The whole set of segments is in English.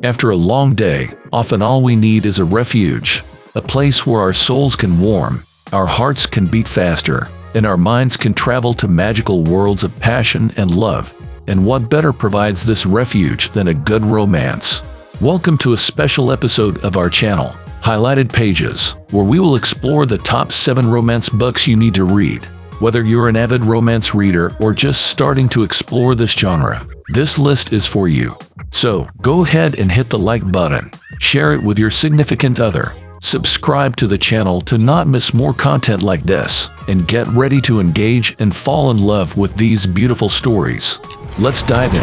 After a long day, often all we need is a refuge, a place where our souls can warm, our hearts can beat faster, and our minds can travel to magical worlds of passion and love. And what better provides this refuge than a good romance? Welcome to a special episode of our channel, Highlighted Pages, where we will explore the top 7 romance books you need to read. Whether you're an avid romance reader or just starting to explore this genre, this list is for you. So, go ahead and hit the like button, share it with your significant other, subscribe to the channel to not miss more content like this, and get ready to engage and fall in love with these beautiful stories. Let's dive in.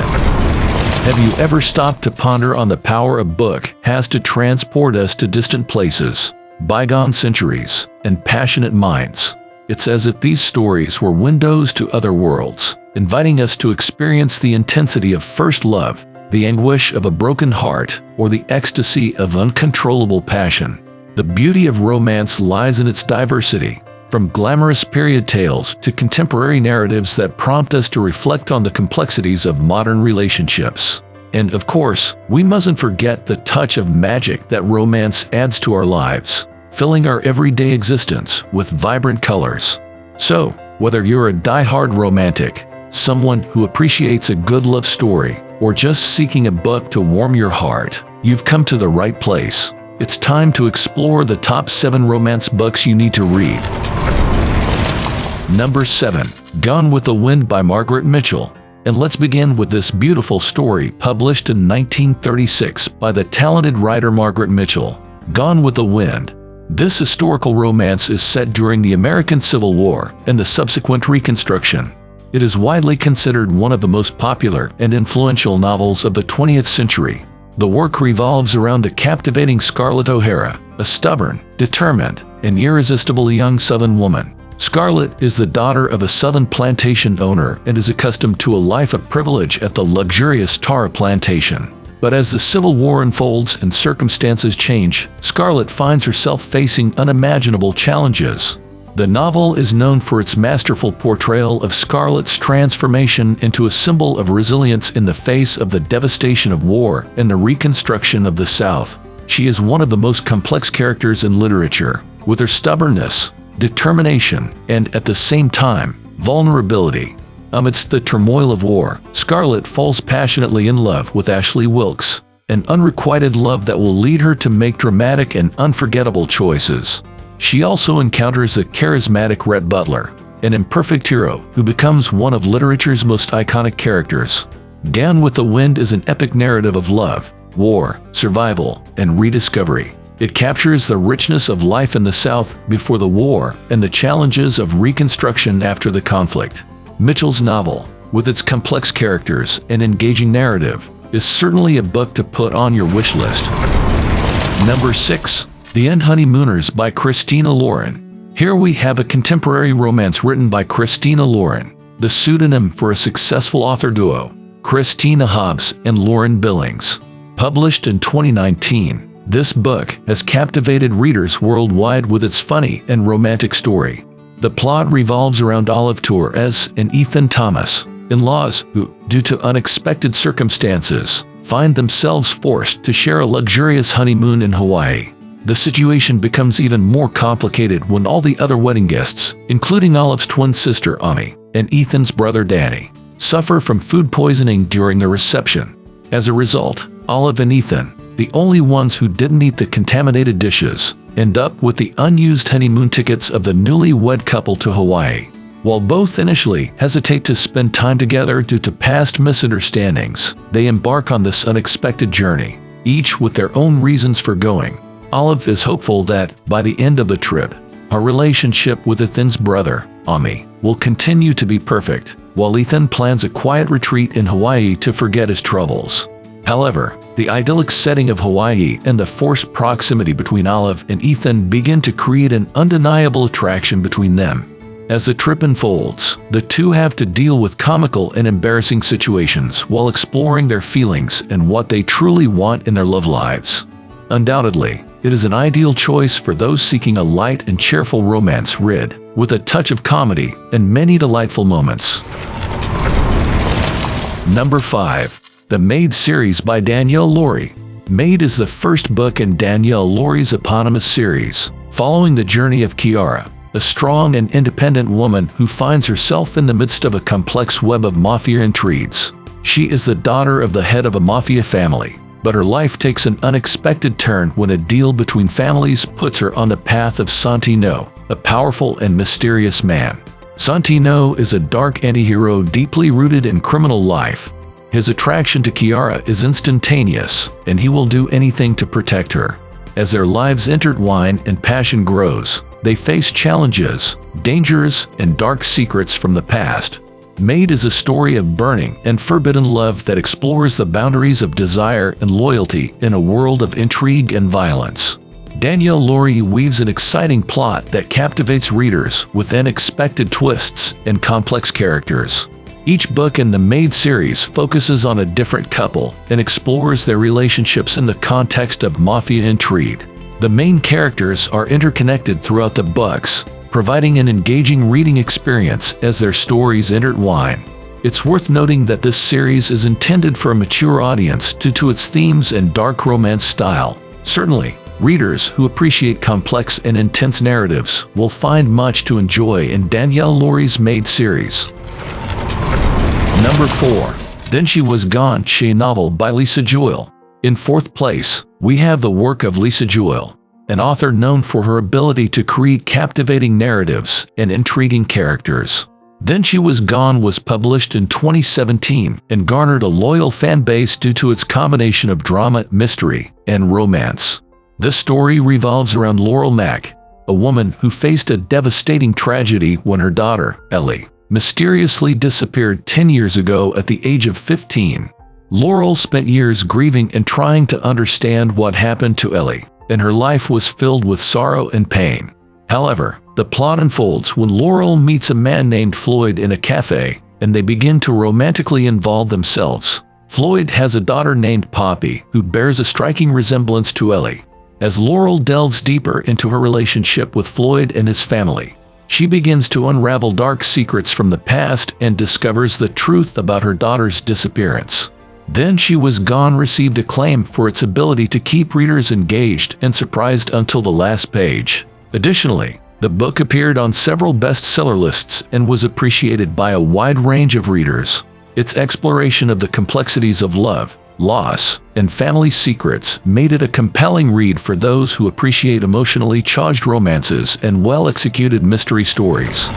Have you ever stopped to ponder on the power a book has to transport us to distant places, bygone centuries, and passionate minds? It's as if these stories were windows to other worlds, inviting us to experience the intensity of first love, the anguish of a broken heart, or the ecstasy of uncontrollable passion. The beauty of romance lies in its diversity, from glamorous period tales to contemporary narratives that prompt us to reflect on the complexities of modern relationships. And of course, we mustn't forget the touch of magic that romance adds to our lives, filling our everyday existence with vibrant colors. So, whether you're a die-hard romantic, someone who appreciates a good love story, or just seeking a book to warm your heart, you've come to the right place. It's time to explore the top 7 romance books you need to read. Number 7. Gone with the Wind by Margaret Mitchell. And let's begin with this beautiful story published in 1936 by the talented writer Margaret Mitchell. Gone with the Wind. This historical romance is set during the American Civil War and the subsequent Reconstruction. It is widely considered one of the most popular and influential novels of the 20th century. The work revolves around a captivating Scarlett O'Hara, a stubborn, determined, and irresistible young Southern woman. Scarlett is the daughter of a Southern plantation owner and is accustomed to a life of privilege at the luxurious Tara plantation. But as the Civil War unfolds and circumstances change, Scarlett finds herself facing unimaginable challenges. The novel is known for its masterful portrayal of Scarlett's transformation into a symbol of resilience in the face of the devastation of war and the reconstruction of the South. She is one of the most complex characters in literature, with her stubbornness, determination, and at the same time, vulnerability. Amidst the turmoil of war, Scarlett falls passionately in love with Ashley Wilkes, an unrequited love that will lead her to make dramatic and unforgettable choices. She also encounters the charismatic Rhett Butler, an imperfect hero who becomes one of literature's most iconic characters. Gone with the Wind is an epic narrative of love, war, survival, and rediscovery. It captures the richness of life in the South before the war and the challenges of Reconstruction after the conflict. Mitchell's novel, with its complex characters and engaging narrative, is certainly a book to put on your wish list. Number 6. The End Honeymooners by Christina Lauren. Here we have a contemporary romance written by Christina Lauren, the pseudonym for a successful author duo, Christina Hobbs and Lauren Billings. Published in 2019, this book has captivated readers worldwide with its funny and romantic story. The plot revolves around Olive Torres and Ethan Thomas, in-laws who, due to unexpected circumstances, find themselves forced to share a luxurious honeymoon in Hawaii. The situation becomes even more complicated when all the other wedding guests, including Olive's twin sister Ami and Ethan's brother Danny, suffer from food poisoning during the reception. As a result, Olive and Ethan, the only ones who didn't eat the contaminated dishes, end up with the unused honeymoon tickets of the newlywed couple to Hawaii. While both initially hesitate to spend time together due to past misunderstandings, they embark on this unexpected journey, each with their own reasons for going. Olive is hopeful that, by the end of the trip, her relationship with Ethan's brother, Ami, will continue to be perfect, while Ethan plans a quiet retreat in Hawaii to forget his troubles. However, the idyllic setting of Hawaii and the forced proximity between Olive and Ethan begin to create an undeniable attraction between them. As the trip unfolds, the two have to deal with comical and embarrassing situations while exploring their feelings and what they truly want in their love lives. Undoubtedly, it is an ideal choice for those seeking a light and cheerful romance read with a touch of comedy and many delightful moments. Number 5. The Maid series by Danielle Laurie. Maid is the first book in Danielle Laurie's eponymous series, following the journey of Chiara, a strong and independent woman who finds herself in the midst of a complex web of mafia intrigues. She is the daughter of the head of a mafia family, but her life takes an unexpected turn when a deal between families puts her on the path of Santino, a powerful and mysterious man. Santino is a dark anti-hero deeply rooted in criminal life. His attraction to Chiara is instantaneous, and he will do anything to protect her. As their lives intertwine and passion grows, they face challenges, dangers, and dark secrets from the past. Maid is a story of burning and forbidden love that explores the boundaries of desire and loyalty in a world of intrigue and violence. Danielle Laurie weaves an exciting plot that captivates readers with unexpected twists and complex characters. Each book in the Maid series focuses on a different couple and explores their relationships in the context of mafia intrigue. The main characters are interconnected throughout the books, providing an engaging reading experience as their stories intertwine. It's worth noting that this series is intended for a mature audience due to its themes and dark romance style. Certainly, readers who appreciate complex and intense narratives will find much to enjoy in Danielle Laurie's Maid series. Number 4. Then She Was Gone, a novel by Lisa Joyle. In fourth place, we have the work of Lisa Joyle, an author known for her ability to create captivating narratives and intriguing characters. Then She Was Gone was published in 2017 and garnered a loyal fan base due to its combination of drama, mystery, and romance. This story revolves around Laurel Mack, a woman who faced a devastating tragedy when her daughter, Ellie, mysteriously disappeared 10 years ago at the age of 15. Laurel spent years grieving and trying to understand what happened to Ellie, and her life was filled with sorrow and pain. However, the plot unfolds when Laurel meets a man named Floyd in a cafe, and they begin to romantically involve themselves. Floyd has a daughter named Poppy, who bears a striking resemblance to Ellie. As Laurel delves deeper into her relationship with Floyd and his family, she begins to unravel dark secrets from the past and discovers the truth about her daughter's disappearance. Then She Was Gone received acclaim for its ability to keep readers engaged and surprised until the last page. Additionally, the book appeared on several bestseller lists and was appreciated by a wide range of readers. Its exploration of the complexities of love, loss, and family secrets made it a compelling read for those who appreciate emotionally charged romances and well-executed mystery stories.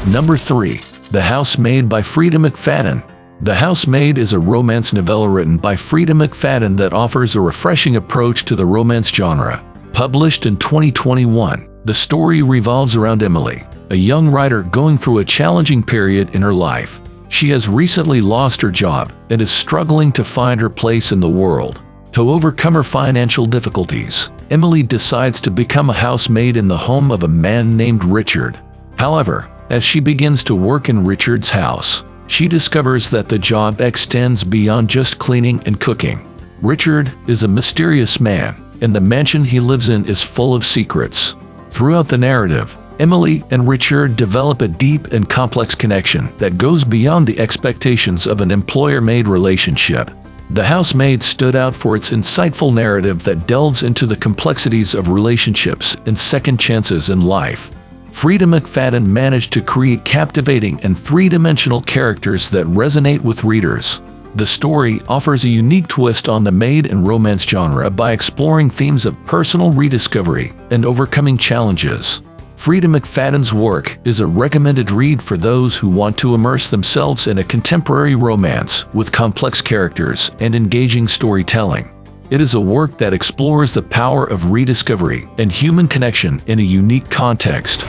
Number 3. The Housemaid by Freida McFadden. The Housemaid is a romance novella written by Freida McFadden that offers a refreshing approach to the romance genre. Published in 2021, the story revolves around Emily, a young writer going through a challenging period in her life. She has recently lost her job and is struggling to find her place in the world. To overcome her financial difficulties, Emily decides to become a housemaid in the home of a man named Richard. However, as she begins to work in Richard's house, she discovers that the job extends beyond just cleaning and cooking. Richard is a mysterious man, and the mansion he lives in is full of secrets. Throughout the narrative, Emily and Richard develop a deep and complex connection that goes beyond the expectations of an employer-maid relationship. The Housemaid stood out for its insightful narrative that delves into the complexities of relationships and second chances in life. Freida McFadden managed to create captivating and three-dimensional characters that resonate with readers. The story offers a unique twist on the maid and romance genre by exploring themes of personal rediscovery and overcoming challenges. Freida McFadden's work is a recommended read for those who want to immerse themselves in a contemporary romance with complex characters and engaging storytelling. It is a work that explores the power of rediscovery and human connection in a unique context.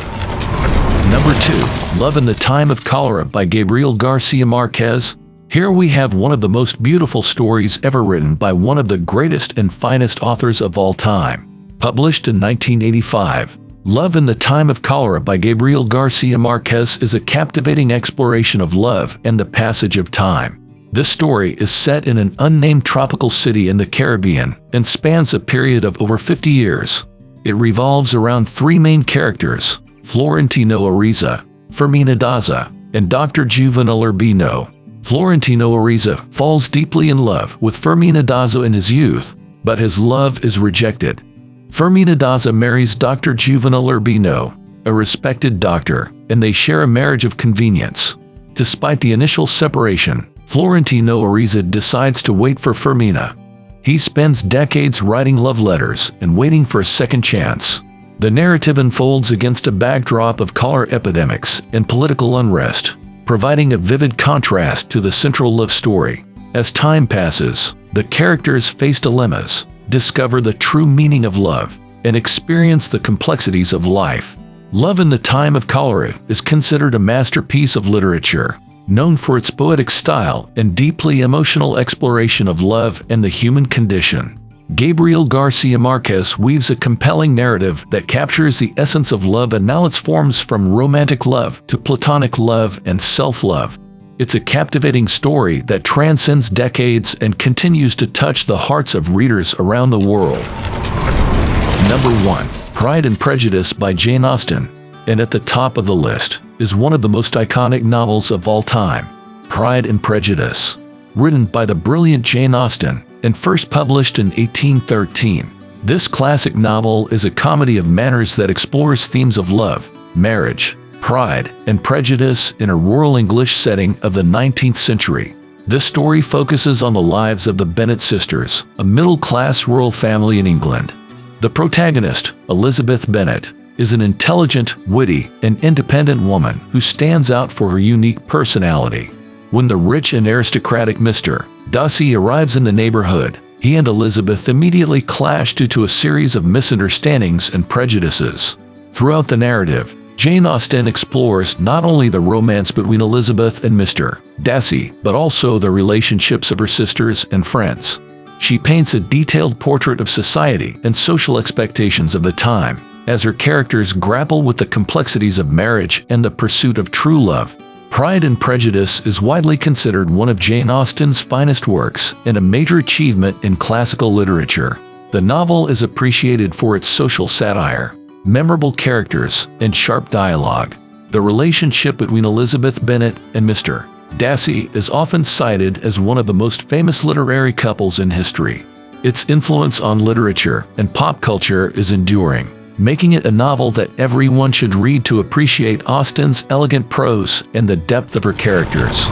Number 2. Love in the Time of Cholera by Gabriel Garcia Marquez. Here we have one of the most beautiful stories ever written by one of the greatest and finest authors of all time. Published in 1985, Love in the Time of Cholera by Gabriel Garcia Marquez is a captivating exploration of love and the passage of time. This story is set in an unnamed tropical city in the Caribbean and spans a period of over 50 years. It revolves around three main characters, Florentino Ariza, Fermina Daza, and Dr. Juvenal Urbino. Florentino Ariza falls deeply in love with Fermina Daza in his youth, but his love is rejected. Fermina Daza marries Dr. Juvenal Urbino, a respected doctor, and they share a marriage of convenience. Despite the initial separation, Florentino Ariza decides to wait for Fermina. He spends decades writing love letters and waiting for a second chance. The narrative unfolds against a backdrop of cholera epidemics and political unrest, providing a vivid contrast to the central love story. As time passes, the characters face dilemmas, discover the true meaning of love, and experience the complexities of life. Love in the Time of Cholera is considered a masterpiece of literature, known for its poetic style and deeply emotional exploration of love and the human condition. Gabriel Garcia Marquez weaves a compelling narrative that captures the essence of love and all its forms, from romantic love to platonic love and self-love. It's a captivating story that transcends decades and continues to touch the hearts of readers around the world. Number 1. Pride and Prejudice by Jane Austen. And at the top of the list is one of the most iconic novels of all time, Pride and Prejudice. Written by the brilliant Jane Austen and first published in 1813. This classic novel is a comedy of manners that explores themes of love, marriage, pride, and prejudice in a rural English setting of the 19th century. This story focuses on the lives of the Bennet sisters, a middle-class rural family in England. The protagonist, Elizabeth Bennet, is an intelligent, witty, and independent woman who stands out for her unique personality. When the rich and aristocratic Mr. Darcy arrives in the neighborhood, he and Elizabeth immediately clash due to a series of misunderstandings and prejudices. Throughout the narrative, Jane Austen explores not only the romance between Elizabeth and Mr. Darcy, but also the relationships of her sisters and friends. She paints a detailed portrait of society and social expectations of the time, as her characters grapple with the complexities of marriage and the pursuit of true love. Pride and Prejudice is widely considered one of Jane Austen's finest works and a major achievement in classical literature. The novel is appreciated for its social satire, memorable characters, and sharp dialogue. The relationship between Elizabeth Bennet and Mr. Darcy is often cited as one of the most famous literary couples in history. Its influence on literature and pop culture is enduring, making it a novel that everyone should read to appreciate Austen's elegant prose and the depth of her characters.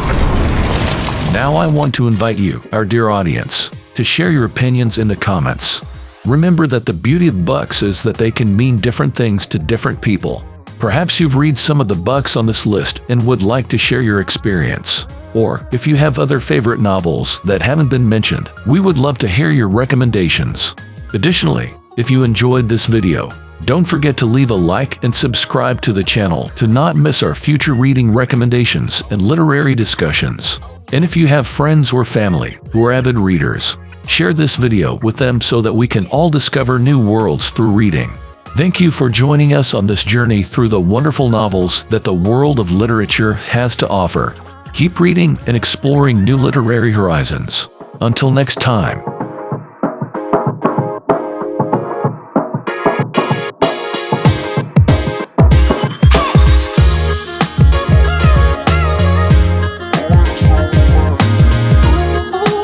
Now I want to invite you, our dear audience, to share your opinions in the comments. Remember that the beauty of books is that they can mean different things to different people. Perhaps you've read some of the books on this list and would like to share your experience. Or, if you have other favorite novels that haven't been mentioned, we would love to hear your recommendations. Additionally, if you enjoyed this video, don't forget to leave a like and subscribe to the channel to not miss our future reading recommendations and literary discussions. And if you have friends or family who are avid readers, share this video with them so that we can all discover new worlds through reading. Thank you for joining us on this journey through the wonderful novels that the world of literature has to offer. Keep reading and exploring new literary horizons. Until next time.